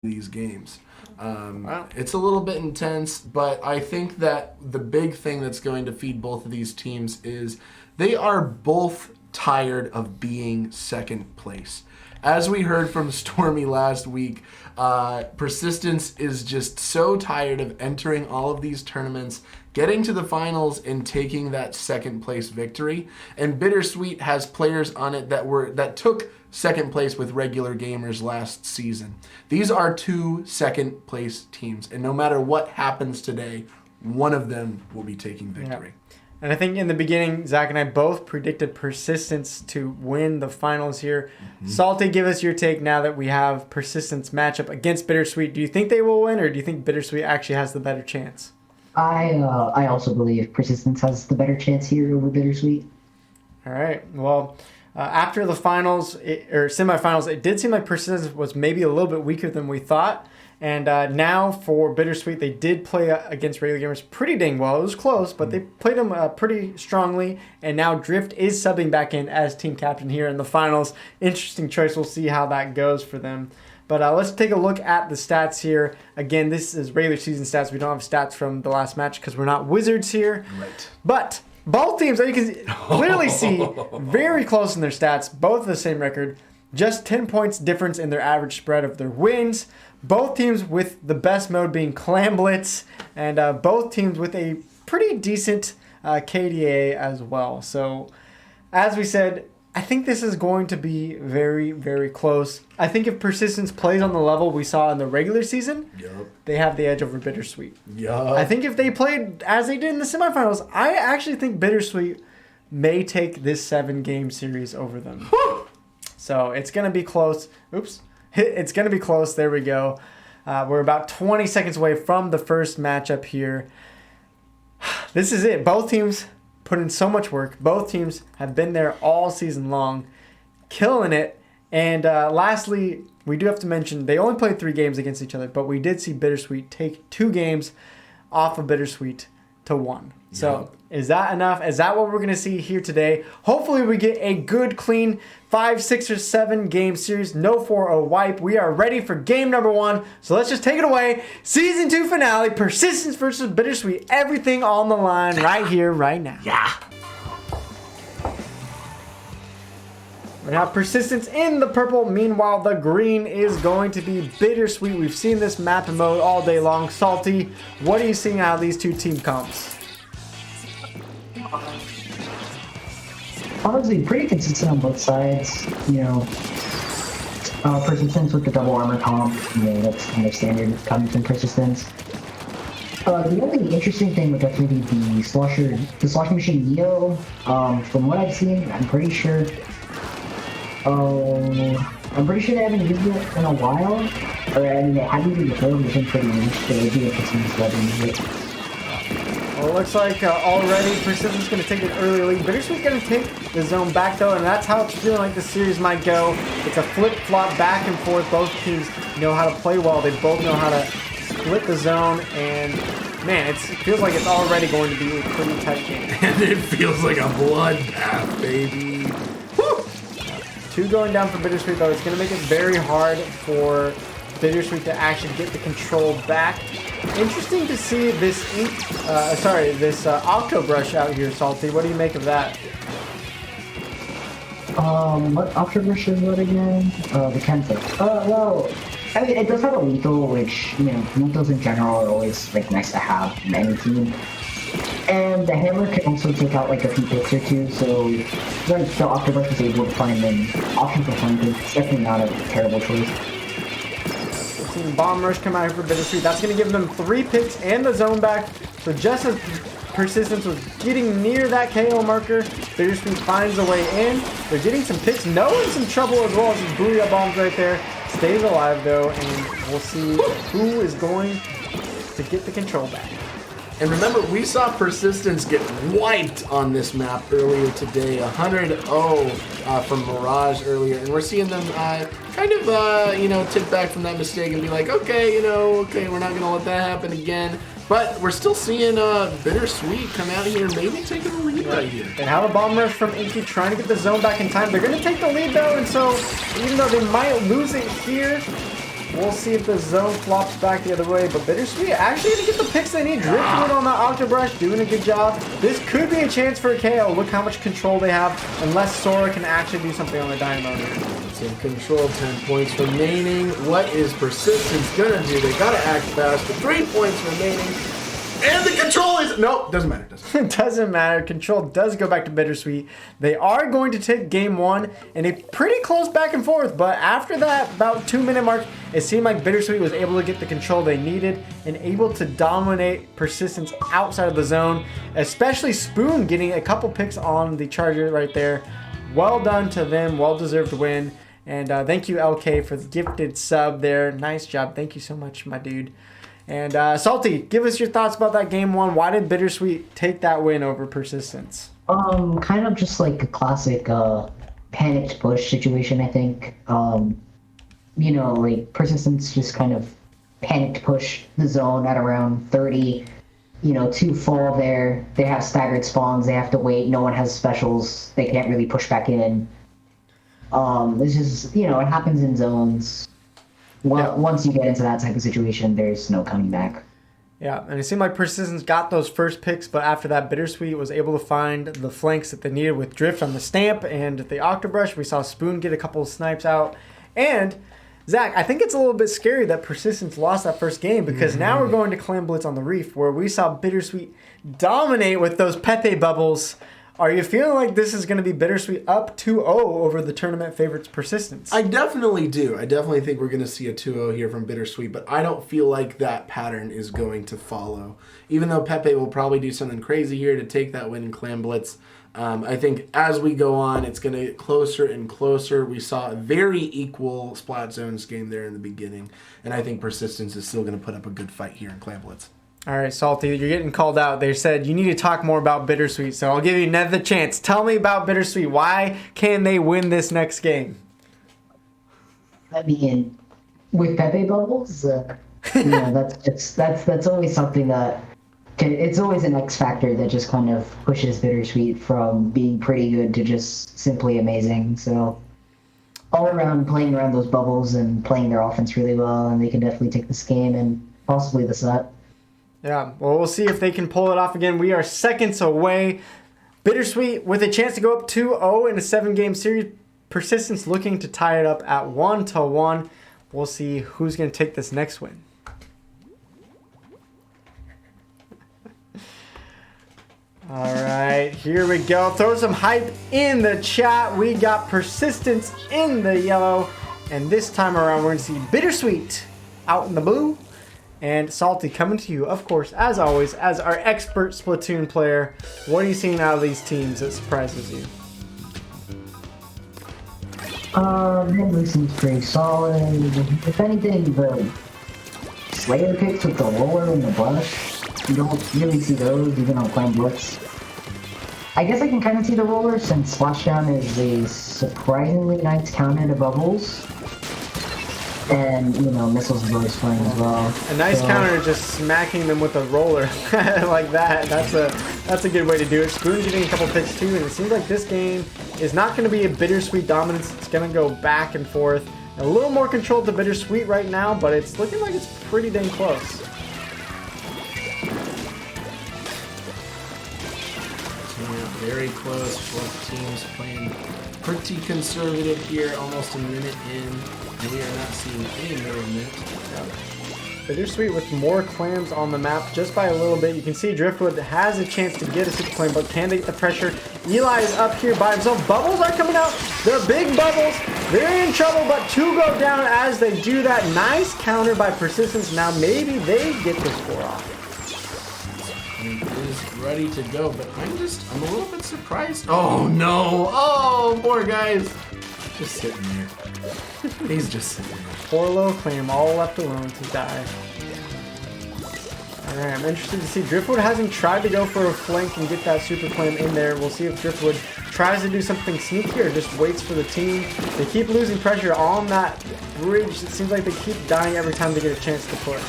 these games. Wow. It's a little bit intense, but I think that the big thing that's going to feed both of these teams is they are both tired of being second place. As we heard from Stormy last week, Persistence is just so tired of entering all of these tournaments, getting to the finals and taking that second place victory. And Bittersweet has players on it that took second place with regular gamers last season. These are two second place teams, and no matter what happens today, one of them will be taking victory. Yeah. And I think in the beginning, Zach and I both predicted Persistence to win the finals here. Mm-hmm. Salty, give us your take now that we have Persistence matchup against Bittersweet. Do you think they will win, or do you think Bittersweet actually has the better chance? I also believe Persistence has the better chance here over Bittersweet. All right. Well, after the finals or semifinals, it did seem like Persistence was maybe a little bit weaker than we thought. And now for Bittersweet, they did play against regular gamers pretty dang well. It was close, but they played them pretty strongly. And now Drift is subbing back in as team captain here in the finals. Interesting choice. We'll see how that goes for them. But let's take a look at the stats here. Again, this is regular season stats. We don't have stats from the last match because we're not Wizards here. Right. But both teams, as you can clearly see, very close in their stats. Both the same record. Just 10 points difference in their average spread of their wins. Both teams with the best mode being Clam Blitz. And both teams with a pretty decent KDA as well. So, as we said, I think this is going to be very, very close. I think if Persistence plays on the level we saw in the regular season, they have the edge over Bittersweet. I think if they played as they did in the semifinals, I actually think Bittersweet may take this 7-game series over them. So it's going to be close. Oops. It's going to be close. There we go. We're about 20 seconds away from the first matchup here. This is it. Both teams put in so much work. Both teams have been there all season long, killing it. And lastly, we do have to mention they only played 3 games against each other, but we did see Bittersweet take 2 games off of Bittersweet to 1. So is that enough? Is that what we're going to see here today? Hopefully we get a good, clean 5, 6, or 7 game series. No 4-0 wipe. We are ready for game number 1. So let's just take it away. Season 2 finale. Persistence versus Bittersweet. Everything on the line right here, right now. Yeah. We have Persistence in the purple. Meanwhile, the green is going to be Bittersweet. We've seen this map and mode all day long. Salty, what are you seeing out of these two team comps? Honestly, pretty consistent on both sides. Persistence with the double armor comp. That's kind of standard coming from Persistence. The only interesting thing would definitely be the Sloshing Machine Neo. From what I've seen, I'm pretty sure they haven't used it in a while. Or, I mean, they haven't used it before, but it's been pretty niche, so it'd be interesting to see how they use it. Well, it looks like already Persistence going to take an early lead. Bittersweet going to take the zone back, though, and that's how it's feeling like the series might go. It's a flip-flop back and forth. Both teams know how to play well. They both know how to split the zone, and, man, it feels like it's already going to be a pretty tight game. And it feels like a bloodbath, baby. 2 going down for Bittersweet, though. It's going to make it very hard for Bittersweet to actually get the control back. Interesting to see this Octobrush out here, Salty. What do you make of that? What Octobrush is what again? The Kenta. Well, I mean, it does have a lethal, which, lethals in general are always, nice to have in any team. And the hammer can also take out, a few hits or two, so the Octobrush is able to find an option for flanking. It's definitely not a terrible choice. Seeing Bomb Rush come out here for Bittersweet. That's going to give them 3 picks and the zone back. So just as Persistence was getting near that KO marker, Bittersweet finds a way in. They're getting some picks. Noah in some trouble as well as his Booyah Bombs right there. Stays alive though, and we'll see who is going to get the control back. And remember, we saw Persistence get wiped on this map earlier today, 100-0 from Mirage earlier, and we're seeing them tip back from that mistake and be like, okay, we're not going to let that happen again. But we're still seeing Bittersweet come out here and maybe taking the lead right here. They have a Bomb Rush from Inky trying to get the zone back in time. They're going to take the lead, though, and so even though they might lose it here, We'll see if the zone flops back the other way, but Bittersweet actually going to get the picks they need. Driftwood on the Octobrush, doing a good job. This could be a chance for a KO. Look how much control they have, unless Sora can actually do something on the Dynamo here. Some control, 10 points remaining. What is Persistence gonna do? They gotta act fast, but 3 points remaining. And the control is... Nope, doesn't matter. Doesn't matter. Control does go back to Bittersweet. They are going to take game one in a pretty close back and forth, but after that about 2-minute mark, it seemed like Bittersweet was able to get the control they needed and able to dominate Persistence outside of the zone, especially Spoon getting a couple picks on the Charger right there. Well done to them. Well-deserved win. And thank you, LK, for the gifted sub there. Nice job. Thank you so much, my dude. And Salty, give us your thoughts about that game one. Why did Bittersweet take that win over Persistence? Kind of just like a classic panicked push situation, I think. You know, like Persistence just kind of panicked push the zone at around 30. You know, 2 fall there. They have staggered spawns. They have to wait. No one has specials. They can't really push back in. It's just, you know, it happens in zones. Well, once you get into that type of situation, there's no coming back. Yeah, and it seemed like Persistence got those first picks, but after that, Bittersweet was able to find the flanks that they needed with Drift on the Stamp and the Octobrush. We saw Spoon get a couple of snipes out. And, Zach, I think it's a little bit scary that Persistence lost that first game because now we're going to Clam Blitz on the Reef, where we saw Bittersweet dominate with those Pepe bubbles. Are you feeling like this is going to be Bittersweet up 2-0 over the tournament favorites Persistence? I definitely do. I definitely think we're going to see a 2-0 here from Bittersweet, but I don't feel like that pattern is going to follow. Even though Pepe will probably do something crazy here to take that win in Clam Blitz, I think as we go on, it's going to get closer and closer. We saw a very equal Splat Zones game there in the beginning, and I think Persistence is still going to put up a good fight here in Clam Blitz. All right, Salty, you're getting called out. They said you need to talk more about Bittersweet, so I'll give you another chance. Tell me about Bittersweet. Why can they win this next game? I mean, with Pepe bubbles, you know, that's always something that it's always an X factor that just kind of pushes Bittersweet from being pretty good to just simply amazing. So all around playing around those bubbles and playing their offense really well, and they can definitely take this game and possibly the set. Yeah, well, we'll see if they can pull it off again. We are seconds away. Bittersweet with a chance to go up 2-0 in a 7-game series. Persistence looking to tie it up at 1-1. We'll see who's going to take this next win. All right, here we go. Throw some hype in the chat. We got Persistence in the yellow. And this time around, we're going to see Bittersweet out in the blue. And Salty coming to you, of course, as always, as our expert Splatoon player. What are you seeing out of these teams that surprises you? Henry seems pretty solid. If anything, the Slayer picks with the roller and the brush, you don't really see those even on Clam Blitz. I guess I can kind of see the roller since Splashdown is a surprisingly nice counter to bubbles. And, you know, missiles is always fun as well. A nice counter, just smacking them with a roller like that. That's a good way to do it. Spoon getting a couple picks too, and it seems like this game is not going to be a Bittersweet dominance. It's going to go back and forth. A little more control to Bittersweet right now, but it's looking like it's pretty dang close. Yeah, very close. Both teams playing pretty conservative here, almost a minute in. And we are not seeing any movement. Bittersweet with more clams on the map just by a little bit. You can see Driftwood has a chance to get a super clam, but can they get the pressure? Eli is up here by himself. Bubbles are coming out. They're big bubbles. They're in trouble, but 2 go down as they do that. Nice counter by Persistence. Now maybe they get the score off. He is ready to go, but I'm a little bit surprised. Oh no! Oh, poor guy's just sitting there. He's just sitting there. Poor little clam, all left alone to die. Alright, I'm interested to see. Driftwood hasn't tried to go for a flank and get that super clam in there. We'll see if Driftwood tries to do something sneaky or just waits for the team. They keep losing pressure on that bridge. It seems like they keep dying every time they get a chance to push.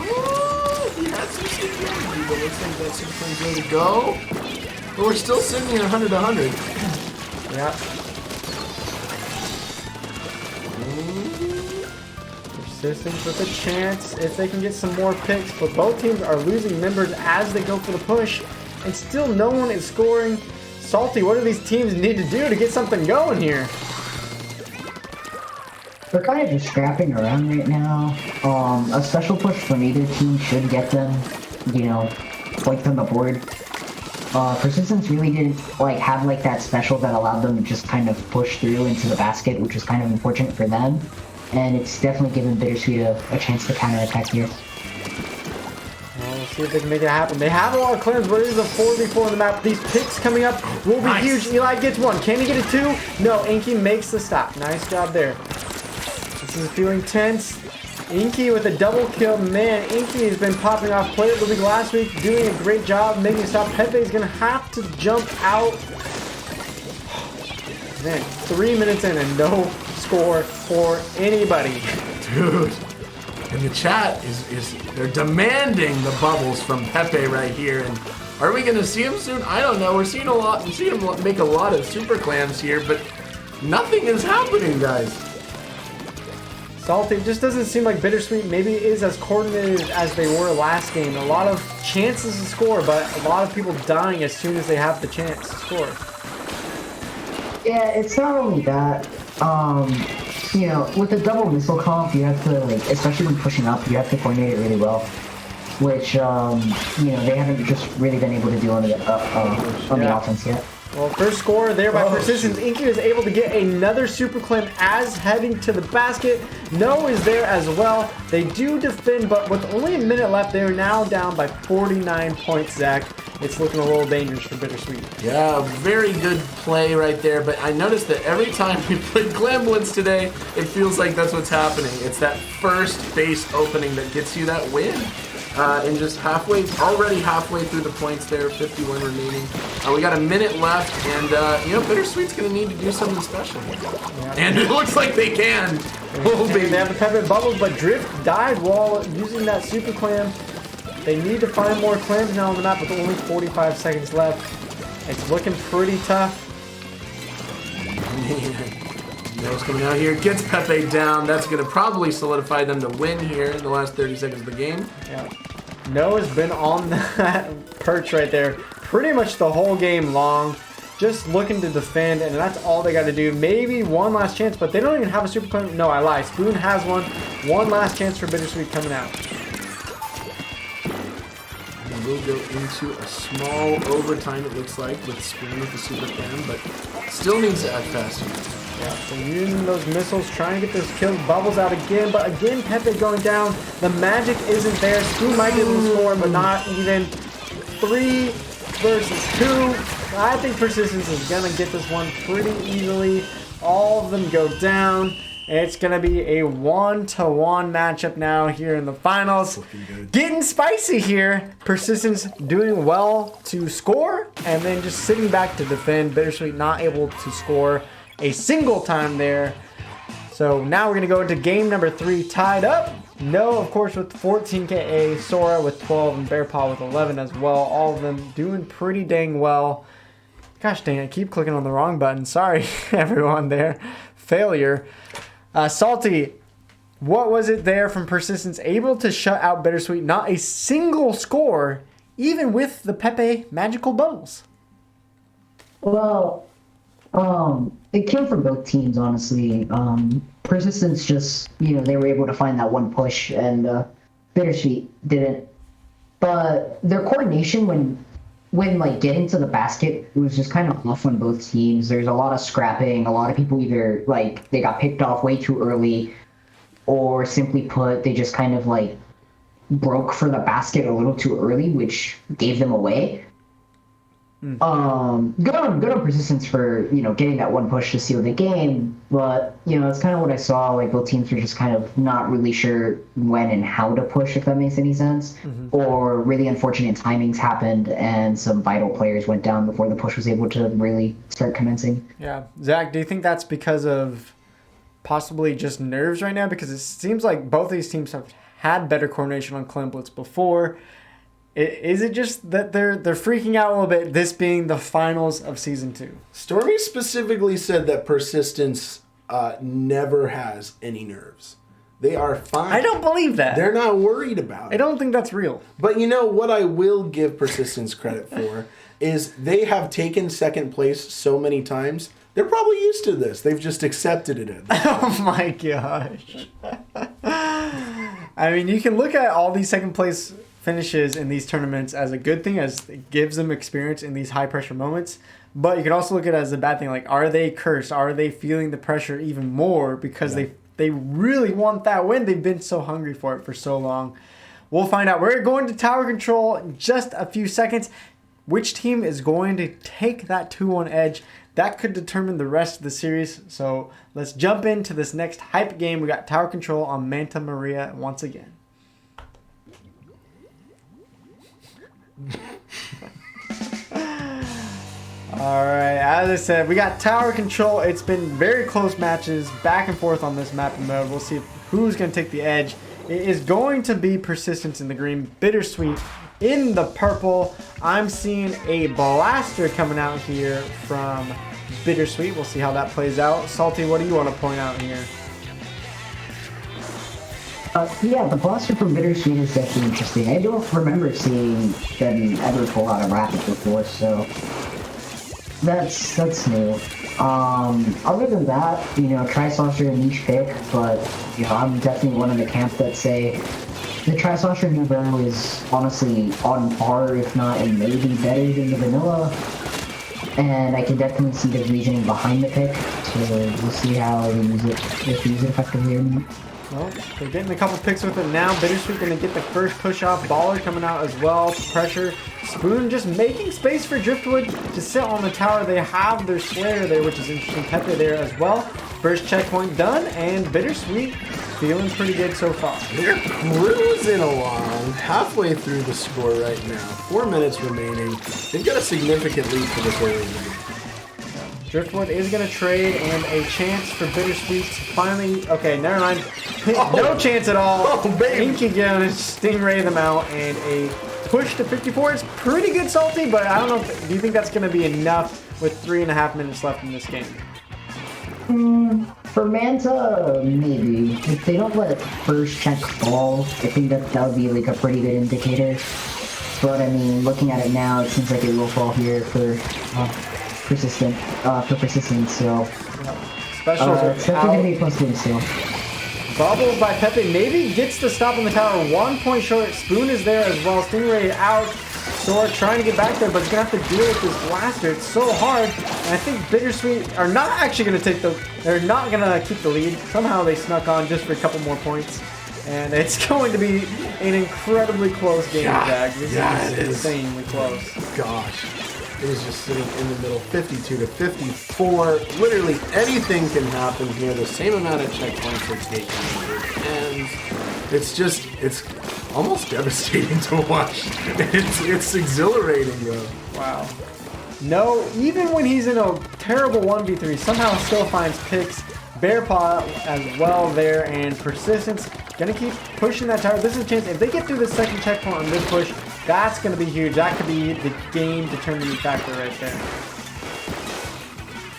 Oh, he had some sneaky energy, but looks like that super clam's ready to go. But we're still sitting at 100-100. Yeah. Persistence with a chance if they can get some more picks, but both teams are losing members as they go for the push, and still no one is scoring. Salty, what do these teams need to do to get something going here? They're kind of just scrapping around right now. A special push from either team should get them, points on the board. Persistence really didn't have that special that allowed them to just kind of push through into the basket, which was kind of unfortunate for them. And it's definitely given Bittersweet a chance to counterattack here. Well, we'll see if they can make it happen. They have a lot of clearance, but it is a 4v4 on the map. These picks coming up will be huge. Eli gets one. Can he get a two? No, Inky makes the stop. Nice job there. This is feeling tense. Inky with a double kill. Man, Inky has been popping off Player of the Week last week, doing a great job making a stop. Pepe is going to have to jump out. Man, 3 minutes in and no score for anybody. Dude, and the chat is they're demanding the bubbles from Pepe right here. And are we going to see him soon? I don't know. We're seeing him make a lot of super clams here, but nothing is happening, guys. Salty, it just doesn't seem like Bittersweet maybe is as coordinated as they were last game. A lot of chances to score, but a lot of people dying as soon as they have the chance to score. Yeah, it's not only that. With the double missile comp, you have to, especially when pushing up, you have to coordinate it really well. Which, they haven't just really been able to do on the offense yet. Well, first score there by Persistence. Inky is able to get another super claim as heading to the basket. No is there as well. They do defend, but with only a minute left, they're now down by 49 points, Zach. It's looking a little dangerous for Bittersweet. Yeah, very good play right there, but I noticed that every time we played Glamblins today, it feels like that's what's happening. It's that first base opening that gets you that win. And just already halfway through the points there, 51 remaining. We got a minute left, and Bittersweet's going to need to do something special. Yeah. And it looks like they can. Oh, baby. They have the pepper bubbles, but Drift died while using that super clam. They need to find more clams now on the map with only 45 seconds left. It's looking pretty tough. No's coming out here, gets Pepe down. That's going to probably solidify them to win here in the last 30 seconds of the game. Yeah. No has been on that perch right there pretty much the whole game long. Just looking to defend, and that's all they got to do. Maybe one last chance, but they don't even have a super claim. No, I lie. Spoon has one. One last chance for Bittersweet coming out. And we'll go into a small overtime, it looks like, with Spoon with the super claim, but still needs to act faster. Yeah, so using those missiles, trying to get those kills. Bubbles out again, but again, Pepe going down. The magic isn't there. Spoon might be able to score, but not even. 3 versus 2. I think Persistence is going to get this one pretty easily. All of them go down. It's going to be a 1-to-1 matchup now here in the finals. Getting spicy here. Persistence doing well to score, and then just sitting back to defend. Bittersweet not able to score a single time there. So now we're going to go into game number 3 tied up. No, of course, with 14 KA, Sora with 12, and Bearpaw with 11 as well. All of them doing pretty dang well. Gosh dang, I keep clicking on the wrong button. Sorry, everyone there. Failure. Salty, what was it there from Persistence? Able to shut out Bittersweet. Not a single score, even with the Pepe magical bubbles. Well, it came from both teams, honestly. Persistence just, they were able to find that one push, and Bittersweet didn't. But their coordination when getting to the basket, it was just kind of off on both teams. There's a lot of scrapping. A lot of people either, they got picked off way too early, or simply put, they just kind of, broke for the basket a little too early, which gave them away. Good on Persistence for getting that one push to seal the game, but it's kind of what I saw. Both teams were just kind of not really sure when and how to push, if that makes any sense. Or really unfortunate timings happened, and some vital players went down before the push was able to really start commencing. Yeah, Zach, do you think that's because of possibly just nerves right now? Because it seems like both these teams have had better coordination on Clem Blitz before. Is it just that they're freaking out a little bit, this being the finals of Season 2? Stormy specifically said that Persistence never has any nerves. They are fine. I don't believe that. They're not worried about it. I don't think that's real. But you know what I will give Persistence credit for is they have taken second place so many times. They're probably used to this. They've just accepted it. Oh my gosh. I mean, you can look at all these second place finishes in these tournaments as a good thing, as it gives them experience in these high pressure moments. But you can also look at it as a bad thing. Like, are they cursed? Are they feeling the pressure even more because they really want that win? They've been so hungry for it for so long. We'll find out. We're going to tower control in just a few seconds. Which team is going to take that 2-1 edge? That could determine the rest of the series. So let's jump into this next hype game. We got tower control on Manta Maria once again. Alright, as I said, we got tower control. It's been very close matches, back and forth on this map mode. We'll see who's going to take the edge. It is going to be Persistence in the green, Bittersweet in the purple. I'm seeing a blaster coming out here from Bittersweet. We'll see how that plays out. Salty, what do you want to point out here? Yeah, the blaster from Bittersweet is definitely interesting. I don't remember seeing them ever pull out a rapid before, so that's new. Other than that, you know, Tri-Saucer a niche pick, but you know, I'm definitely one of the camp that say the Tri-Saucer New Barrel is honestly on par, if not and maybe better than the vanilla. And I can definitely see the reasoning behind the pick, so we'll see how they use it, if they use it effectively or not. Well, they're getting a couple picks with it now. Bittersweet going to get the first push off. Baller coming out as well. Pressure. Spoon just making space for Driftwood to sit on the tower. They have their Slayer there, which is interesting. Pepe there as well. First checkpoint done, and Bittersweet feeling pretty good so far. They're cruising along halfway through the score right now. 4 minutes remaining. They've got a significant lead for this early game. Driftwood is going to trade, and a chance for Bittersweet to finally... Okay, never mind. No chance at all. Oh, baby. Inky going to Stingray them out, and a push to 54. It's pretty good, Salty, but I don't know. Do you think that's going to be enough with 3.5 minutes left in this game? For Manta, maybe. If they don't let first check fall, I think that would be like a pretty good indicator. But I mean, looking at it now, it seems like it will fall here for persistence. So Specials are it's definitely out. gonna be a close game still. Bubbles by Pepe maybe gets the stop on the tower. 1 point short. Spoon is there as well. Stingray out. Sora trying to get back there, but he's going to have to deal with this blaster. It's so hard. And I think Bittersweet are not actually going to take the... They're not going to keep the lead. Somehow they snuck on just for a couple more points. And it's going to be an incredibly close game, Jack. This is insanely close. Gosh. It is just sitting in the middle, 52 to 54. Literally anything can happen here. The same amount of checkpoints are taken. And it's almost devastating to watch. It's exhilarating, though. Wow. No, even when he's in a terrible 1v3, somehow still finds picks. Bear Paw as well there, and Persistence gonna keep pushing that tower. This is a chance. If they get through the second checkpoint on this push, that's gonna be huge. That could be the game determining factor right there.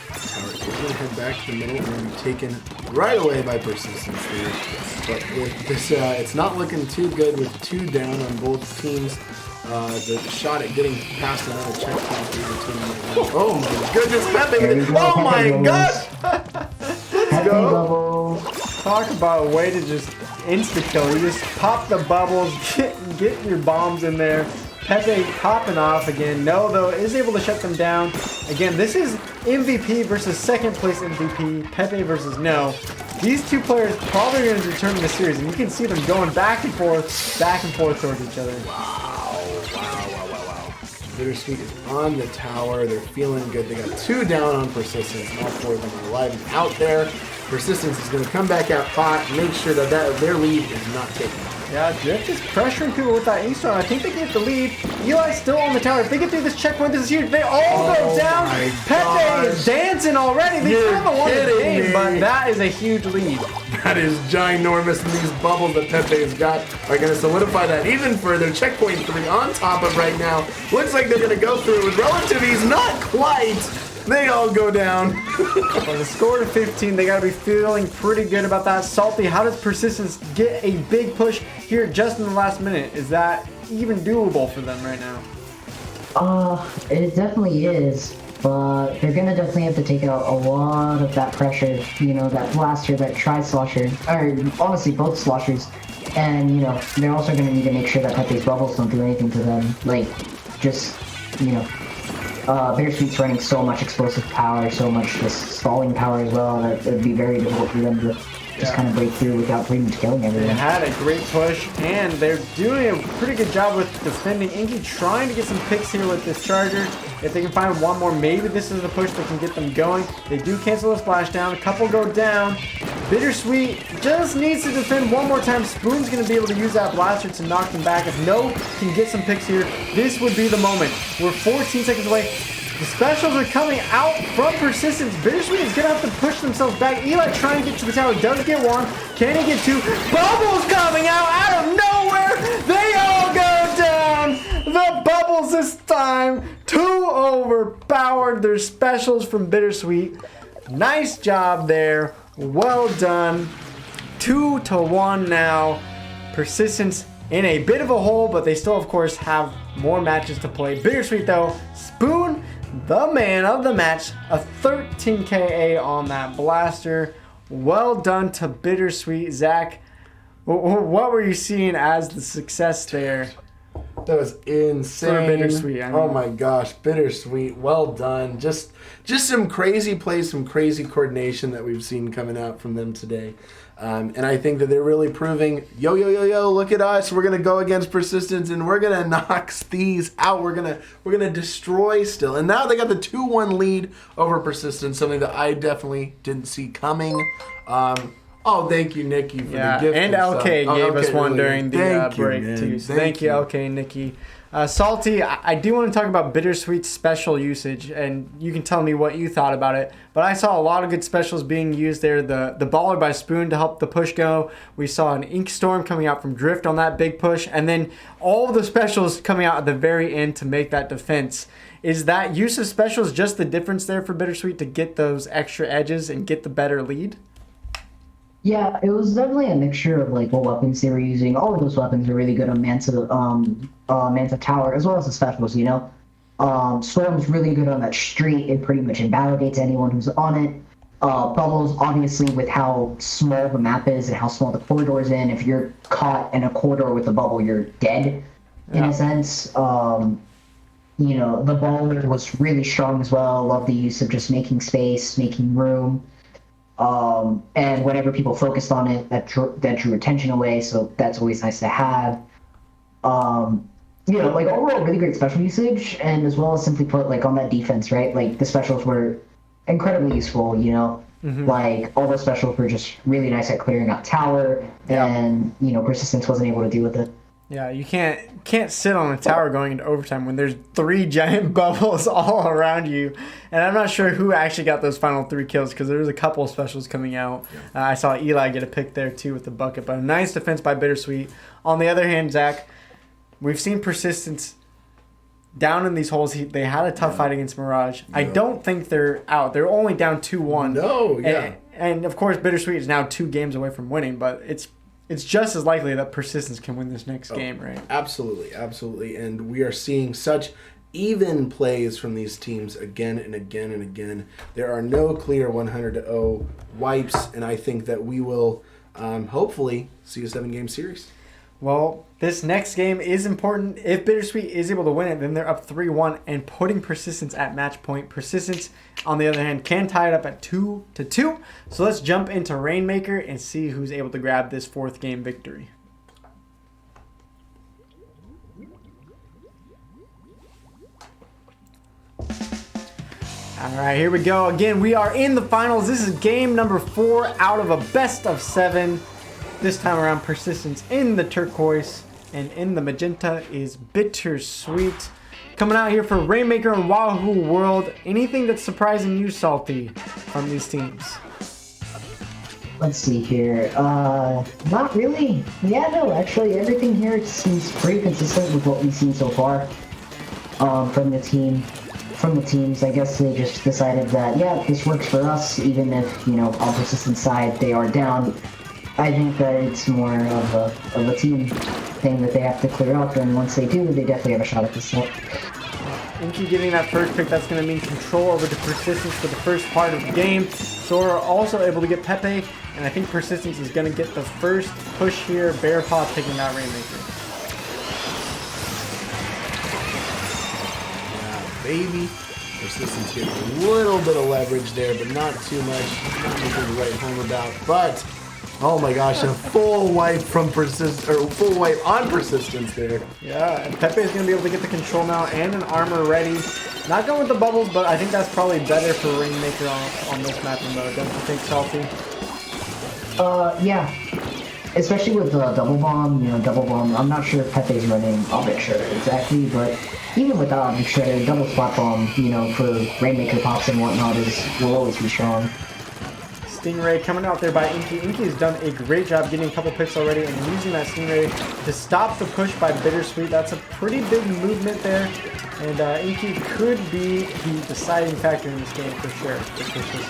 Tower is gonna head back to the middle and be taken right away by Persistence here. But with this, it's not looking too good with 2 down on both teams. The shot at getting past another checkpoint for either team right now. Oh my goodness, Pepe! Oh my gosh! Let's go! Talk about a way to just insta-kill. You just pop the bubbles, get your bombs in there. Pepe popping off again. No, though, is able to shut them down. Again, this is MVP versus second place MVP. Pepe versus No. These two players probably going to determine the series, and you can see them going back and forth towards each other. Wow. Bittersweet is on the tower. They're feeling good. They got 2 down on Persistence. All 4 of them are alive and out there. Persistence is going to come back out hot and make sure that their lead is not taken. Yeah, Drift is pressuring people with that A-Star. I think they get the lead. Eli's still on the tower. If they get through this checkpoint, this is huge. They all go down. Pepe is dancing already. They haven't won the game, but that is a huge lead. That is ginormous, and these bubbles that Pepe has got are going to solidify that even further. Checkpoint 3 on top of right now. Looks like they're going to go through it with relative ease. Not quite. They all go down. Well, the score to 15, they got to be feeling pretty good about that. Salty, how does Persistence get a big push here just in the last minute? Is that even doable for them right now? It definitely is, but they're gonna definitely have to take out a lot of that pressure, you know, that blaster, that tri-slosher, or honestly both sloshers, and, you know, they're also gonna need to make sure that Pepe's bubbles don't do anything to them, like, just, you know, Bittersweet's running so much explosive power, so much just stalling power as well, that it would be very difficult for them to just kind of break through without pretty much killing They everyone. had a great push, and they're doing a pretty good job with defending. Inky trying to get some picks here with this charger. If they can find one more, maybe this is the push that can get them going. They do cancel the splashdown. A couple go down. Bittersweet just needs to defend one more time. Spoon's going to be able to use that blaster to knock them back. If No can get some picks here, this would be the moment. We're 14 seconds away. The specials are coming out from Persistence. Bittersweet is going to have to push themselves back. Eli trying to get to the tower. Does get one. Can he get two? Bubbles coming out of nowhere. They all go down. The Bubbles this time. Too overpowered. Their specials from Bittersweet. Nice job there. Well done. 2-1 now. Persistence in a bit of a hole, but they still, of course, have more matches to play. Bittersweet, though. Spoon, the man of the match, a 13 KA on that blaster. Well done to Bittersweet. Zach, what were you seeing as the success there? That was insane. For Bittersweet, I mean. Oh my gosh, Bittersweet. Well done. Just some crazy plays, some crazy coordination that we've seen coming out from them today. And I think that they're really proving, yo, look at us. We're gonna go against Persistence and we're gonna knock these out. We're gonna destroy still. And now they got the 2-1 lead over Persistence, something that I definitely didn't see coming. Oh, thank you, Nikki, for the gift. And LK gave us one really during the thank you, break, man. too. So thank you, LK and Nikki. Salty, I do want to talk about Bittersweet's special usage, and you can tell me what you thought about it. But I saw a lot of good specials being used there. The Baller by Spoon to help the push go. We saw an Ink Storm coming out from Drift on that big push. And then all of the specials coming out at the very end to make that defense. Is that use of specials just the difference there for Bittersweet to get those extra edges and get the better lead? Yeah, it was definitely a mixture of like what weapons they were using. All of those weapons are really good on Manta Tower as well as the specials. You know, Storm's really good on that street. It pretty much invalidates anyone who's on it. Bubbles, obviously, with how small the map is and how small the corridor's in. If you're caught in a corridor with a bubble, you're dead, in a sense. You know, the Baller was really strong as well. Love the use of just making space, making room. And whenever people focused on it, that drew attention away, so that's always nice to have. You know, like overall really great special usage, and as well as simply put, like on that defense, right? Like the specials were incredibly useful, you know? Like all those specials were just really nice at clearing out tower, and, you know, Persistence wasn't able to deal with it. Yeah, you can't sit on a tower going into overtime when there's 3 giant bubbles all around you. And I'm not sure who actually got those final 3 kills because there was a couple of specials coming out. I saw Eli get a pick there too with the bucket, but a nice defense by Bittersweet. On the other hand, Zach, we've seen Persistence down in these holes. They had a tough fight against Mirage. I don't think they're out. They're only down 2-1. No, yeah. And of course, Bittersweet is now 2 games away from winning, but it's just as likely that Persistence can win this next game, right? Absolutely. And we are seeing such even plays from these teams again and again and again. There are no clear 100-0 wipes, and I think that we will hopefully see a 7-game series. Well, this next game is important. If Bittersweet is able to win it, then they're up 3-1 and putting Persistence at match point. Persistence, on the other hand, can tie it up at 2-2. So let's jump into Rainmaker and see who's able to grab this 4th game victory. All right, here we go. Again, we are in the finals. This is game number 4 out of a best of 7. This time around, Persistence in the turquoise, and in the magenta is Bittersweet. Coming out here for Rainmaker and Wahoo World. Anything that's surprising you, Salty, from these teams? Let's see here. Not really. Yeah, no, actually, everything here seems pretty consistent with what we've seen so far from the team. from the teams. I guess they just decided that, yeah, this works for us, even if, on Persistent's side they are down. I think that it's more of a team thing that they have to clear up, and once they do, they definitely have a shot at this set. Inky getting that first pick, that's going to mean control over the Persistence for the first part of the game. Sora also able to get Pepe, and I think Persistence is going to get the first push here. Bear Paw taking that Rainmaker. Wow, baby. Persistence getting a little bit of leverage there, but not too much. Not anything to write home about. But, oh my gosh, a full wipe from full wipe on Persistence there. Yeah, and Pepe is going to be able to get the control now and an armor ready. Not going with the bubbles, but I think that's probably better for Rainmaker on this mapping mode. Don't you think, Salty? Yeah. Especially with Double Bomb, Double Bomb, I'm not sure if Pepe's running Object Shredder exactly, but even without Object Shredder, Double Spot Bomb, for Rainmaker pops and whatnot will always be strong. Stingray coming out there by Inky. Inky has done a great job getting a couple picks already and using that Stingray to stop the push by Bittersweet. That's a pretty big movement there. And Inky could be the deciding factor in this game for sure, with Persistence.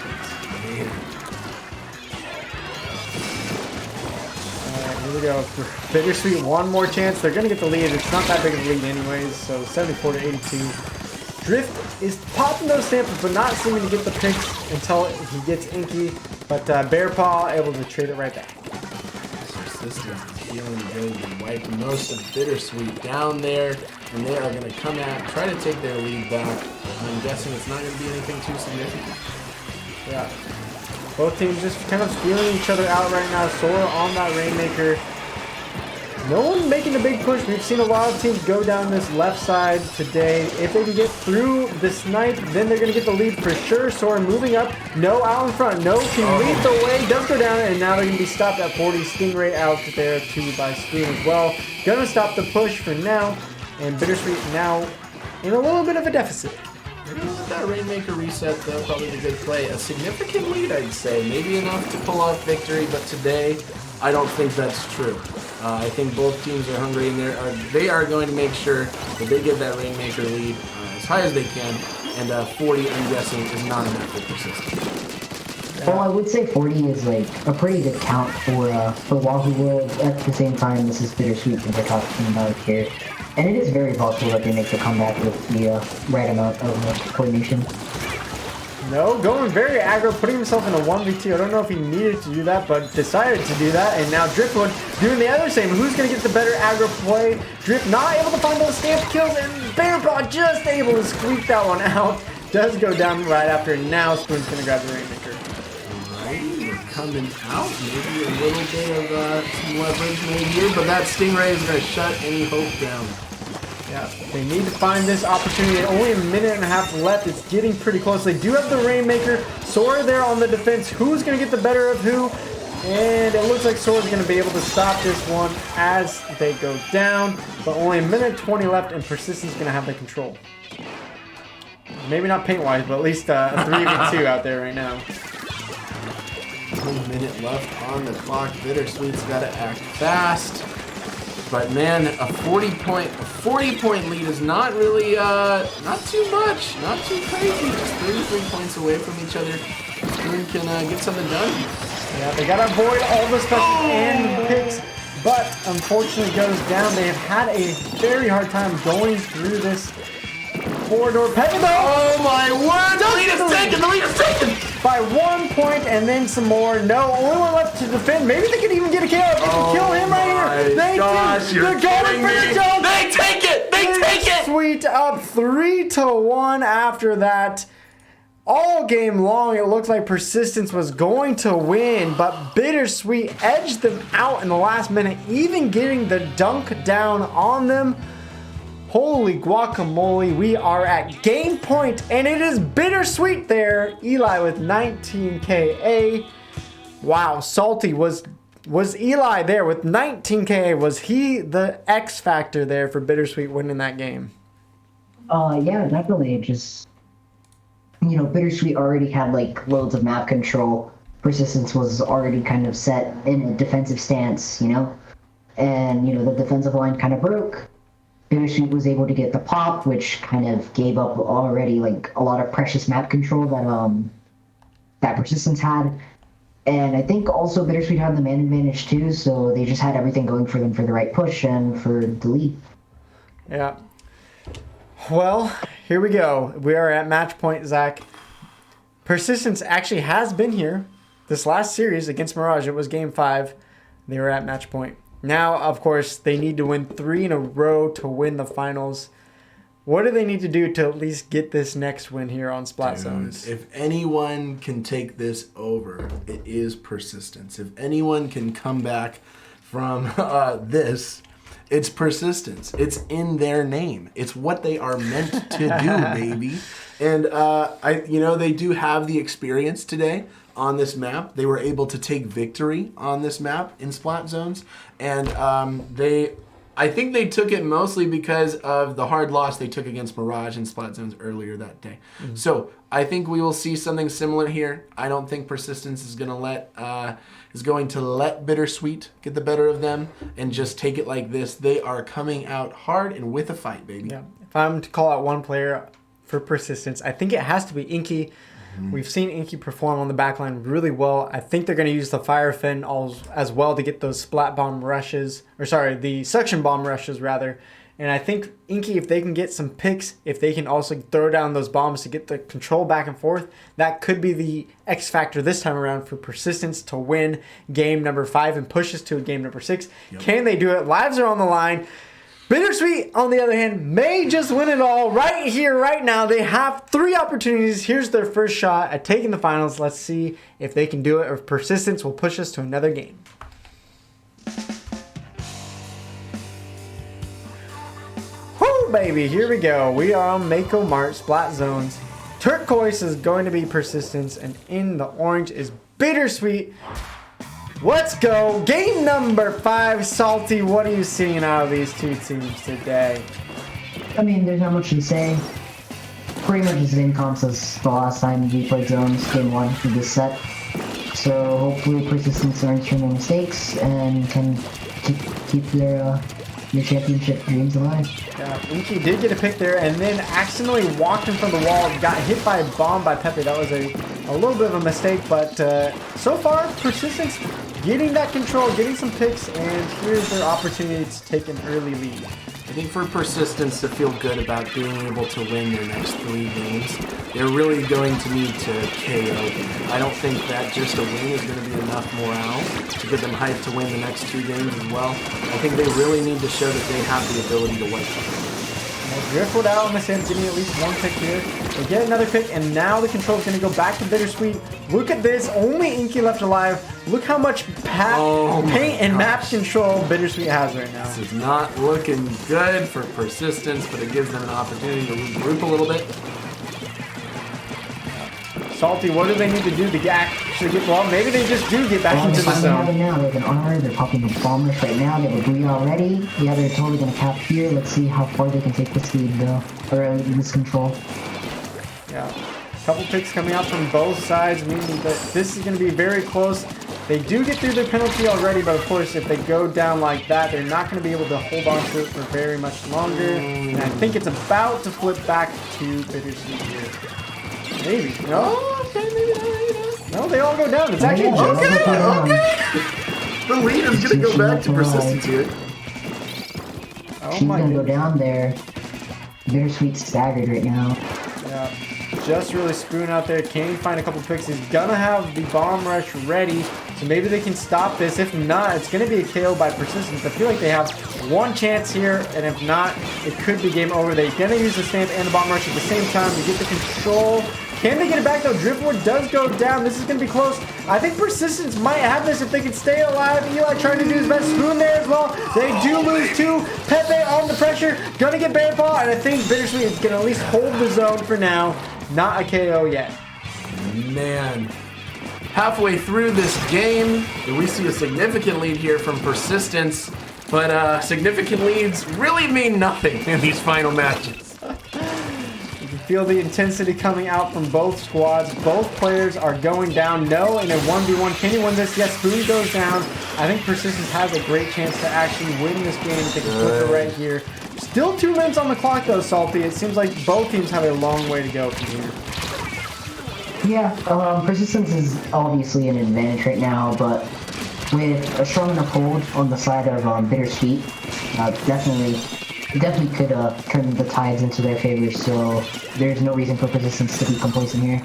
Alright, here we go. For Bittersweet, one more chance. They're going to get the lead. It's not that big of a lead anyways, so 74 to 82. Drift is popping those samples, but not seeming to get the picks until he gets Inky. But Bear Paw able to trade it right back. Persistence is feeling good and wipe most of Bittersweet down there, and they are going to come out, try to take their lead back. I'm guessing it's not going to be anything too significant. Yeah. Both teams just kind of feeling each other out right now. Sora on that Rainmaker. No one making a big push. We've seen a lot of teams go down this left side today. If they can get through the snipe, then they're going to get the lead for sure. Sora moving up. No, out in front. No, can lead the way. Does go down, and now they're going to be stopped at 40. Stingray out there too by Spoon as well. Going to stop the push for now. And Bittersweet now in a little bit of a deficit. Maybe with that Rainmaker reset, though, probably a good play. A significant lead, I'd say. Maybe enough to pull off victory, but today, I don't think that's true. I think both teams are hungry, and they are going to make sure that they get that Rainmaker lead as high as they can, and 40, I'm guessing, is not enough for Persistence. Well, I would say 40 is like a pretty good count for Wahoo World. At the same time, this is Bittersweet that we're talking about here. And it is very possible that they make the comeback with the right amount of coordination. No, going very aggro, putting himself in a 1v2. I don't know if he needed to do that, but decided to do that. And now Driftwood doing the other same. Who's going to get the better aggro play? Drift not able to find those stamped kills, and Bear Paw just able to squeak that one out. Does go down right after, and now Spoon's going to grab the Rainmaker. Alrighty, we're coming out. Maybe a little bit of some leverage made here, but that Stingray is going to shut any hope down. Yeah, they need to find this opportunity. Only a minute and a half left. It's getting pretty close. They do have the Rainmaker. Sora there on the defense. Who's going to get the better of who? And it looks like Sora's going to be able to stop this one as they go down. But only a minute 20 left, and Persistence going to have the control. Maybe not paint-wise, but at least a 3v2 out there right now. 1 minute left on the clock. Bittersweet's got to act fast. But man, a 40-point lead is not really, not too much, not too crazy. Just 33 points away from each other. Spoon can get something done. Yeah, they gotta avoid all the specials and picks, but unfortunately goes down. They have had a very hard time going through this corridor. Pepe, Oh my word! The lead is taken! The lead is taken! By 1 point and then some more. No, only one left to defend. Maybe they could even get a kill. They can kill him right here. They do. They're going for the jump. They take it! They take it! Sweet up 3-1 after that. All game long, it looked like Persistence was going to win, but Bittersweet edged them out in the last minute, even getting the dunk down on them. Holy guacamole, we are at game point, and it is Bittersweet there. Eli with 19 KA. Wow, Salty, was Eli there with 19 KA? Was he the X factor there for Bittersweet winning that game? Yeah, definitely. Just, Bittersweet already had like loads of map control. Persistence was already kind of set in a defensive stance, and the defensive line kind of broke. Bittersweet was able to get the pop, which kind of gave up already like a lot of precious map control that Persistence had. And I think also Bittersweet had the man advantage too, so they just had everything going for them for the right push and for the lead. Yeah. Well, here we go. We are at match point, Zach. Persistence actually has been here. This last series against Mirage, it was game 5. They were at match point. Now, of course, they need to win 3 in a row to win the finals. What do they need to do to at least get this next win here on Splat Zones? If anyone can take this over, it is Persistence. If anyone can come back from this, it's Persistence. It's in their name. It's what they are meant to do, baby. And they do have the experience today on this map. They were able to take victory on this map in Splat Zones, and I think they took it mostly because of the hard loss they took against Mirage in Splat Zones earlier that day. Mm-hmm. So I think we will see something similar here. I don't think Persistence is going to let Bittersweet get the better of them and just take it like this. They are coming out hard and with a fight, baby. Yeah. If I'm to call out one player for Persistence, I think it has to be Inky. We've seen Inky perform on the backline really well. I think they're going to use the Fire Fin as well to get those splat bomb rushes, the suction bomb rushes rather. And I think Inky, if they can get some picks, if they can also throw down those bombs to get the control back and forth, that could be the X factor this time around for Persistence to win game number 5 and push us to a game number 6. Yep. Can they do it? Lives are on the line. Bittersweet, on the other hand, may just win it all right here, right now. They have 3 opportunities. Here's their first shot at taking the finals. Let's see if they can do it or if Persistence will push us to another game. Woo, baby, here we go. We are on Mako Mart Splat Zones. Turquoise is going to be Persistence, and in the orange is Bittersweet. Let's go. Game number 5. Salty, what are you seeing out of these two teams today? I mean, there's not much to say. Pretty much the same comps as the last time we played Zones, game 1 of this set. So hopefully Persistence learns from their mistakes and can keep their championship dreams alive. Yeah, Inky did get a pick there and then accidentally walked in front of the wall, got hit by a bomb by Pepe. That was a little bit of a mistake, but so far, Persistence getting that control, getting some picks, and here's their opportunity to take an early lead. I think for Persistence to feel good about being able to win their next 3 games, they're really going to need to KO. I don't think that just a win is going to be enough morale to get them hyped to win the next 2 games as well. I think they really need to show that they have the ability to wipe them. Driftwood out on the sand, getting at least 1 pick here. They get another pick, and now the control is going to go back to Bittersweet. Look at this. Only Inky left alive. Look how much paint and map control Bittersweet has right now. This is not looking good for Persistence, but it gives them an opportunity to regroup a little bit. Salty, what do they need to do to actually get... Well, maybe they just do get back into the zone. Right now, they have an armor. They're popping the bomb rush right now. They have a bleed already. Yeah, they're totally going to cap here. Let's see how far they can take this lead, though. Or this control. Yeah. A couple picks coming out from both sides, meaning that this is going to be very close. They do get through their penalty already, but of course, if they go down like that, they're not going to be able to hold on to it for very much longer. And I think it's about to flip back to Bittersweet here. Maybe. No? Oh, okay, maybe not. No, they all go down. It's actually just... Okay. The lead is going to go back to Persistence here. Oh She's my going to go goodness. down there. Bittersweet's staggered right now. Yeah. Just really Spoon out there. Can he find a couple picks? He's going to have the bomb rush ready. So maybe they can stop this. If not, it's going to be a KO by Persistence. I feel like they have 1 chance here. And if not, it could be game over. They're going to use the stamp and the bomb rush at the same time to get the control. Can they get it back though? Driftwood does go down. This is going to be close. I think Persistence might have this if they can stay alive. Eli trying to do his best. Spoon there as well. They do lose 2. Pepe on the pressure. Going to get Bear Paw. And I think Bittersweet is going to at least hold the zone for now. Not a KO yet. Man. Halfway through this game, we see a significant lead here from Persistence. But significant leads really mean nothing in these final matches. feel the intensity coming out from both squads. Both players are going down. No, in a 1v1. Can he win this? Yes, Spoon goes down. I think Persistence has a great chance to actually win this game. Take a clicker right here. Still 2 minutes on the clock though, Salty. It seems like both teams have a long way to go from here. Yeah, Persistence is obviously an advantage right now, but with a strong enough hold on the side of Bittersweet, definitely could turn the tides into their favor, so there's no reason for Persistence to be complacent here.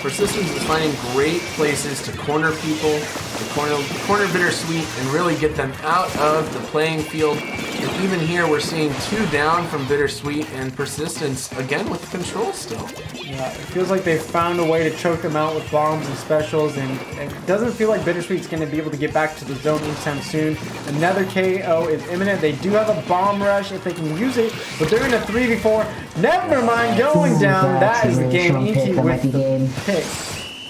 Persistence is finding great places to corner people, to corner Bittersweet, and really get them out of the playing field. And even here, we're seeing 2 down from Bittersweet, and Persistence, again, with control still. Yeah, it feels like they've found a way to choke them out with bombs and specials, and it doesn't feel like Bittersweet's going to be able to get back to the zone anytime soon. Another KO is imminent. They do have a bomb rush if they can use it, but they're in a 3v4. Never mind, going down. That is the game. Inky with the pick.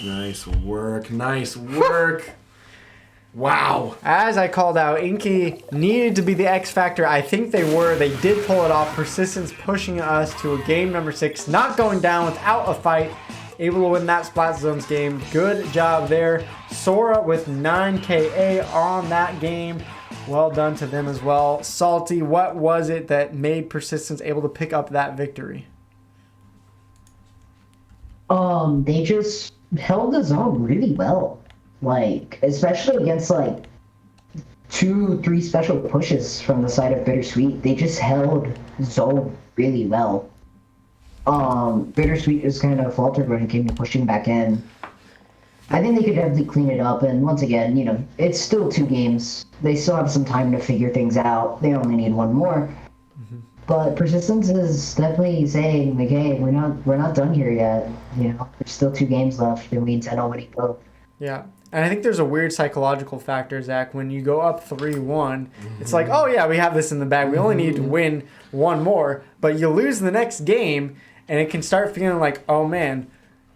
Nice work. Nice work. Wow. As I called out, Inky needed to be the X factor. I think they were. They did pull it off. Persistence pushing us to a game number 6. Not going down without a fight. Able to win that Splat Zones game. Good job there. Sora with 9 KA on that game. Well done to them as well. Salty, what was it that made Persistence able to pick up that victory? They just held the zone really well. Like, especially against, like, 2-3 special pushes from the side of Bittersweet. They just held zone really well. Bittersweet just kind of faltered when it came to pushing back in. I think they could definitely clean it up, and once again, you know, it's still 2 games. They still have some time to figure things out. They only need 1 more. But Persistence is definitely saying, like, hey, we're not done here yet. You know, there's still 2 games left, and we intend on winning both. Yeah. And I think there's a weird psychological factor, Zach. When you go up 3-1, it's like, oh, yeah, we have this in the bag. We only need to win 1 more. But you lose the next game, and it can start feeling like, oh, man,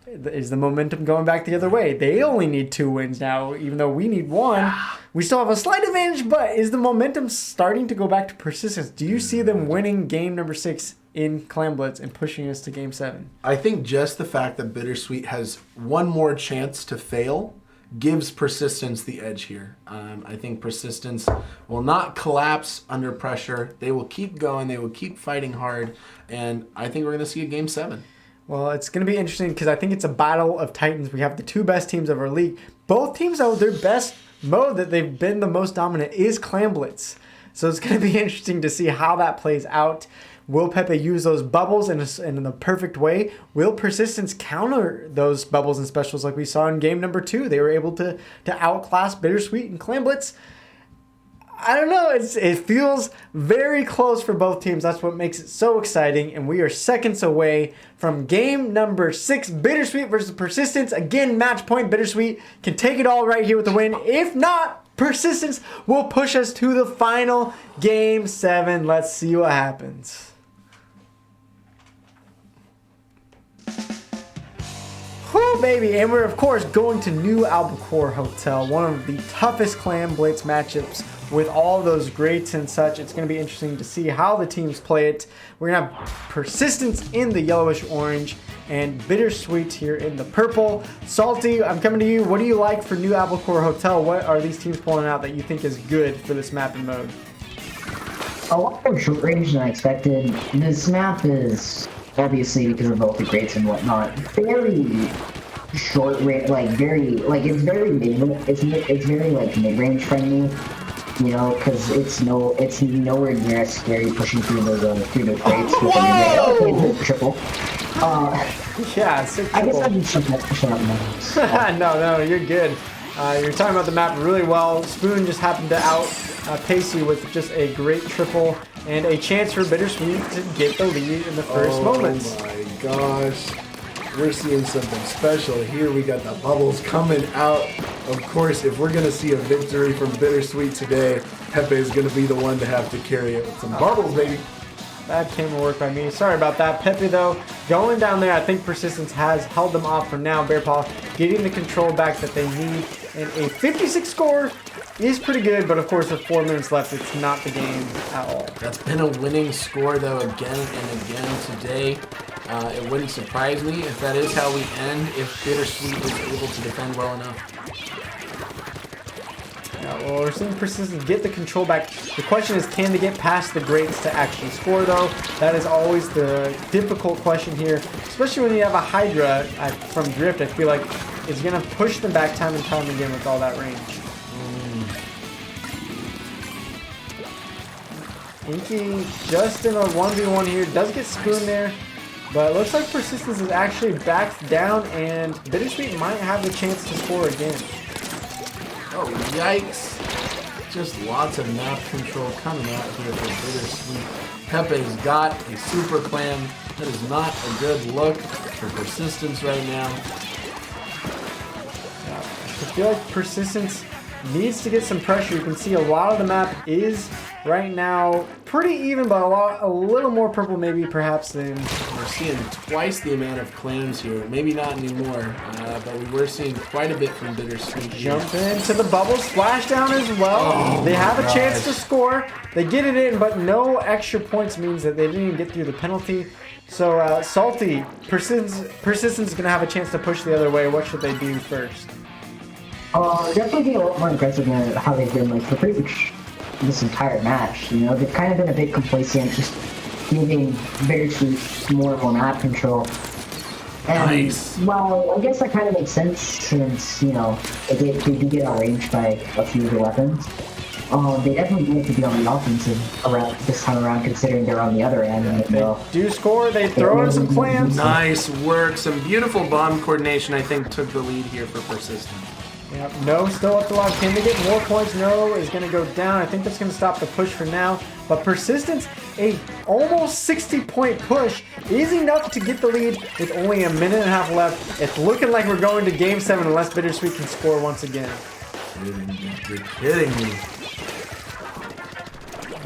is the momentum going back the other way? They only need 2 wins now, even though we need 1. We still have a slight advantage, but is the momentum starting to go back to Persistence? Do you see them winning game number 6 in Clam Blitz and pushing us to game 7? I think just the fact that Bittersweet has 1 more chance to fail gives Persistence the edge here. I think Persistence will not collapse under pressure. They will keep going. They will keep fighting hard. And I think we're going to see a game 7. Well, it's going to be interesting because I think it's a battle of titans. We have the 2 best teams of our league. Both teams, though, their best mode that they've been the most dominant is Clam Blitz. So it's going to be interesting to see how that plays out. Will Pepe use those bubbles in the perfect way? Will Persistence counter those bubbles and specials like we saw in game number 2? They were able to outclass Bittersweet and Clam Blitz. I don't know. It feels very close for both teams. That's what makes it so exciting. And we are seconds away from game number 6. Bittersweet versus Persistence. Again, match point. Bittersweet can take it all right here with the win. If not, Persistence will push us to the final game 7. Let's see what happens. Whew, baby. And we're, of course, going to New Albacore Hotel, one of the toughest Clam Blitz matchups with all those greats and such. It's going to be interesting to see how the teams play it. We're going to have Persistence in the yellowish orange and Bittersweet here in the purple. Salty, I'm coming to you. What do you like for New Albacore Hotel? What are these teams pulling out that you think is good for this map and mode? A lot more short range than I expected. This map is, obviously because of both the greats and whatnot, very short range, like it's very mid, it's very like mid range friendly, you know, because it's nowhere near as scary pushing through those greats. Okay, triple. Yeah, it's a triple. I guess I need some extra up. No, you're good. You're talking about the map really well. Spoon just happened to outpace you with just a great triple and a chance for Bittersweet to get the lead in the first moments. Oh my gosh. We're seeing something special here. We got the bubbles coming out. Of course, if we're going to see a victory from Bittersweet today, Pepe is going to be the one to have to carry it with some bubbles, baby. That came work by me. Sorry about that. Pepe, though, going down there, I think Persistence has held them off for now. Bear Paw getting the control back that they need. And a 56 score is pretty good, but of course with 4 minutes left, it's not the game at all. That's been a winning score, though, again and again today. It wouldn't surprise me if that is how we end, if Bittersweet is able to defend well enough. Yeah, well, we're seeing Persistence get the control back. The question is, can they get past the Greats to actually score, though? That is always the difficult question here, especially when you have a Hydra from Drift. I feel like it's going to push them back time and time again with all that range. Inky just in a 1v1 here, does get Spoon there, but it looks like Persistence is actually backed down, and Bittersweet might have the chance to score again. Oh, yikes. Just lots of map control coming out here for Bittersweet. Pepe's got a super clan. That is not a good look for Persistence right now. Yeah, I feel like Persistence needs to get some pressure. You can see a lot of the map is right now pretty even, but a little more purple maybe perhaps than... We're seeing twice the amount of claims here. Maybe not anymore, but we were seeing quite a bit from Bittersweet. Jump into the bubble, splashdown as well. Oh, they have a chance to score. They get it in, but no extra points means that they didn't even get through the penalty. So Salty, Persistence is going to have a chance to push the other way. What should they do first? Definitely be a lot more aggressive than how they've been like for pretty much this entire match. You know, they've kind of been a bit complacent, just giving Bittersweet more and more map control. And, Nice. well, I guess that kind of makes sense since, you know, they do get outranged by a few of the weapons. They definitely need to be on the offensive around this time around, considering they're on the other end. And, They do score. They throw in some clams. Nice work. Some beautiful bomb coordination, I think, took the lead here for Persistence. Yep, No still up the log. Can they get more points? No is going to go down. I think that's going to stop the push for now. But Persistence, a almost 60-point push is enough to get the lead with only a minute and a half left. It's looking like we're going to Game 7 unless Bittersweet can score once again. You're kidding me.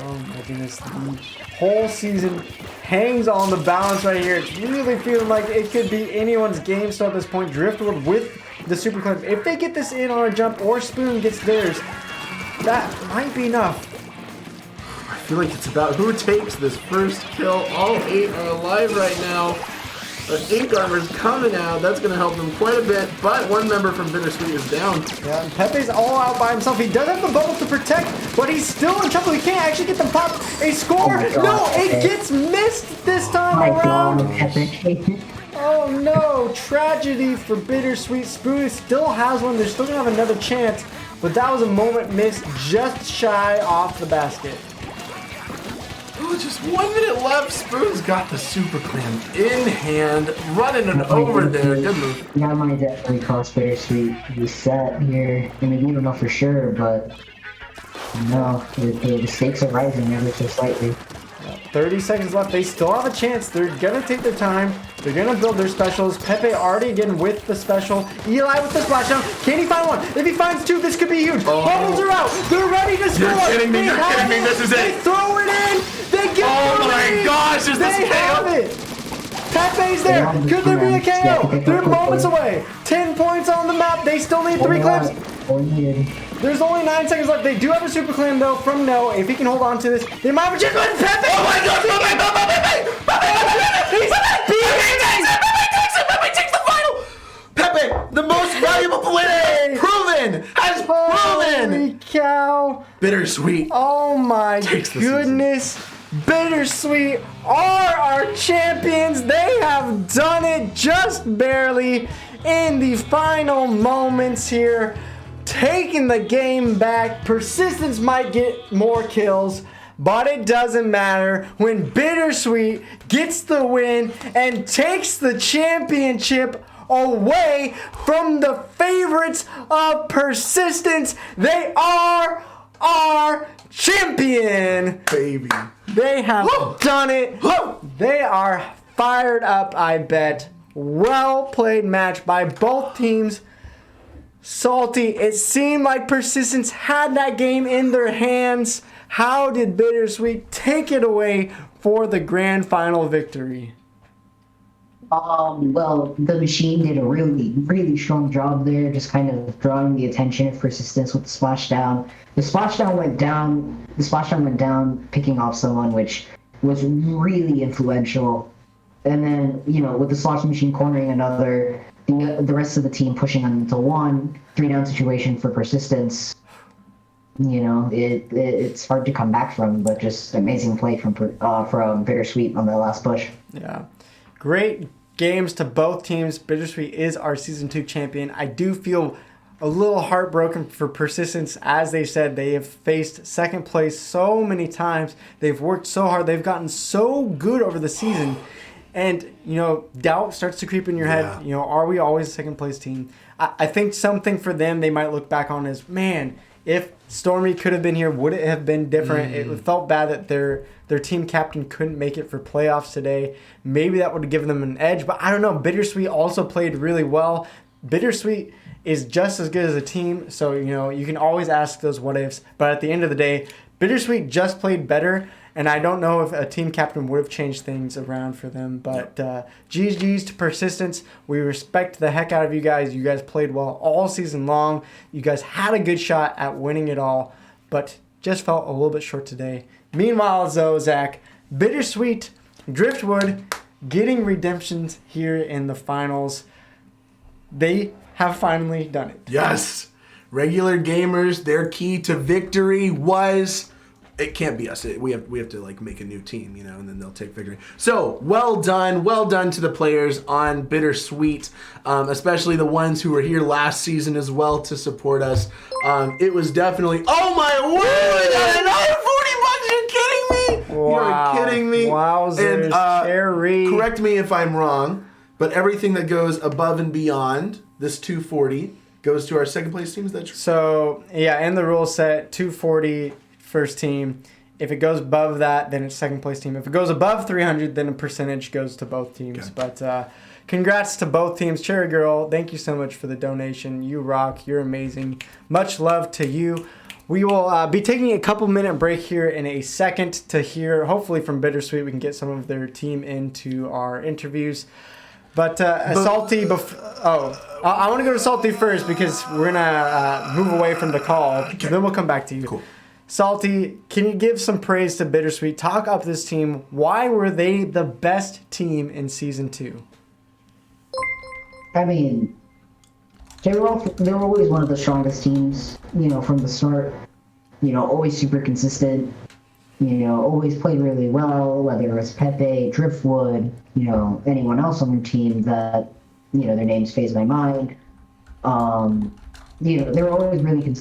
Oh my goodness. The whole season hangs on the balance right here. It's really feeling like it could be anyone's game still at this point. Driftwood with the super clip. If they get this in on a jump or Spoon gets theirs, that might be enough. I feel like it's about who takes this first kill. All 8 are alive right now. But Ink Armor's coming out. That's going to help them quite a bit. But one member from Bittersweet is down. Yeah, and Pepe's all out by himself. He does have the bubble to protect, but he's still in trouble. He can't actually get them pop. A score! No, it gets missed this time around. Oh no, tragedy for Bittersweet. Spoon still has one. They're still going to have another chance, but that was a moment missed just shy off the basket. Oh, just 1 minute left. Spoon's got the super clam in hand, running it over there. Good move. That might definitely cost Bittersweet reset here. I mean, we don't know for sure, but no, the stakes are rising ever so slightly. 30 seconds left. They still have a chance. They're going to take their time. They're going to build their specials. Pepe already again with the special. Eli with the splashdown. Can he find one? If he finds two, this could be huge. Oh. Bubbles are out. They're ready to score. You're kidding me. You're kidding me. This is They it. throw it in. They get Oh the my lead. gosh, is this They have KO? it. Pepe's there. Could there be a KO? They're moments away. 10 points on the map. They still need 3 clips. There's only 9 seconds left. They do have a super clam though from No. If he can hold on to this, they might have a chance. Pepe! Oh my god, Pepe takes the final! Pepe, the most valuable player, has proven! Holy cow! Bittersweet. Oh my Takes the goodness! Bittersweet are our champions. They have done it just barely in the final moments here. Taking the game back. Persistence might get more kills, but it doesn't matter when Bittersweet gets the win and takes the championship away from the favorites of Persistence. They are our champion. Baby. They have done it. They are fired up, I bet. Well played match by both teams. Salty, it seemed like Persistence had that game in their hands. How did Bittersweet take it away for the grand final victory? Well, the machine did a really, really strong job there, just kind of drawing the attention of persistence with the splashdown. The splashdown went down, picking off someone, which was really influential. And then, with the slosh machine cornering another, the rest of the team pushing on into one, 3-down situation for persistence. It's hard to come back from, but just amazing play from Bittersweet on the last push. Yeah. Great games to both teams. Bittersweet is our Season 2 champion. I do feel a little heartbroken for Persistence. As they said, they have faced second place so many times. They've worked so hard. They've gotten so good over the season. And, doubt starts to creep in your head. Are we always a second place team? I think something for them they might look back on is, man, if Stormy could have been here, would it have been different? It felt bad that their team captain couldn't make it for playoffs today. Maybe that would have given them an edge, but I don't know. Bittersweet also played really well. Bittersweet is just as good as a team, so you can always ask those what ifs. But at the end of the day, Bittersweet just played better, and I don't know if a team captain would have changed things around for them. But GG's to Persistence. We respect the heck out of you guys. You guys played well all season long. You guys had a good shot at winning it all, but just felt a little bit short today. Meanwhile, though, Zach, Bittersweet, Driftwood, getting redemptions here in the finals. They have finally done it. Yes. Regular gamers, their key to victory was, it can't be us. We have to make a new team, and then they'll take victory. So well done to the players on Bittersweet, especially the ones who were here last season as well to support us. It was definitely, oh my word, we got another $40. You're kidding me? Wow. You're kidding me? Wowzers, And Cherry. correct me if I'm wrong, but everything that goes above and beyond this 240 goes to our second place team. Is that true? So, yeah, in the rule set, 240 first team. If it goes above that, then it's second place team. If it goes above 300, then a percentage goes to both teams. Okay. But congrats to both teams. Cherry Girl, thank you so much for the donation. You rock. You're amazing. Much love to you. We will be taking a couple-minute break here in a second to hear, hopefully from Bittersweet, we can get some of their team into our interviews. But Salty, I want to go to Salty first because we're going to move away from the call. Okay. Then we'll come back to you. Cool. Salty, can you give some praise to Bittersweet? Talk up this team. Why were they the best team in Season 2? I mean, they were always one of the strongest teams, from the start. Always super consistent. Always played really well, whether it was Pepe, Driftwood, anyone else on their team that, their names phase my mind. They were always really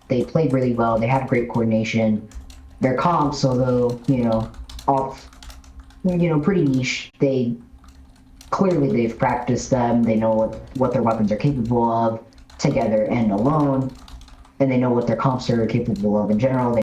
they played really well. They had great coordination. Their comps, although, pretty niche, they've practiced them. They know what their weapons are capable of together and alone. And they know what their comps are capable of in general.